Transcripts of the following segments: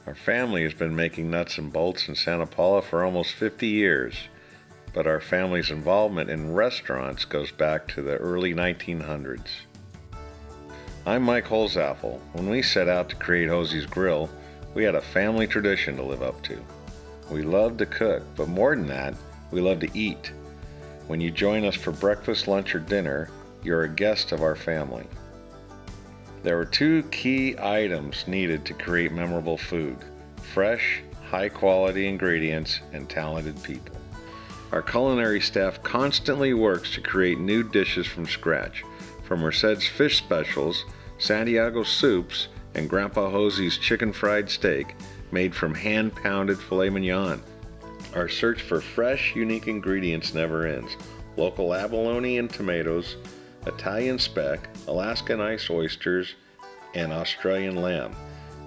Our family has been making nuts and bolts in Santa Paula for almost 50 years, but our family's involvement in restaurants goes back to the early 1900s. I'm Mike Holzapfel. When we set out to create Hozy's Grill, we had a family tradition to live up to. We love to cook, but more than that, we love to eat. When you join us for breakfast, lunch, or dinner, you're a guest of our family. There were two key items needed to create memorable food: fresh, high-quality ingredients and talented people. Our culinary staff constantly works to create new dishes from scratch, from Merced's fish specials, Santiago soups, and Grandpa Hozy's chicken fried steak made from hand-pounded filet mignon. Our search for fresh, unique ingredients never ends. Local abalone and tomatoes, Italian speck, Alaskan ice oysters, and Australian lamb.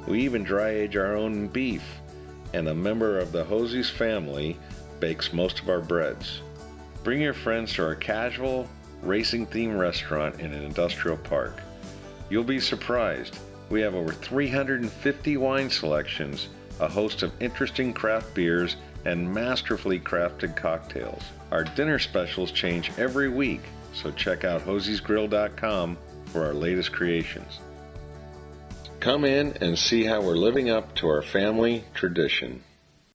We even dry age our own beef, and a member of the Hozy's family bakes most of our breads. Bring your friends to our casual, racing-themed restaurant in an industrial park. You'll be surprised. We have over 350 wine selections, a host of interesting craft beers, and masterfully crafted cocktails. Our dinner specials change every week, so check out hozysgrill.com for our latest creations. Come in and see how we're living up to our family tradition.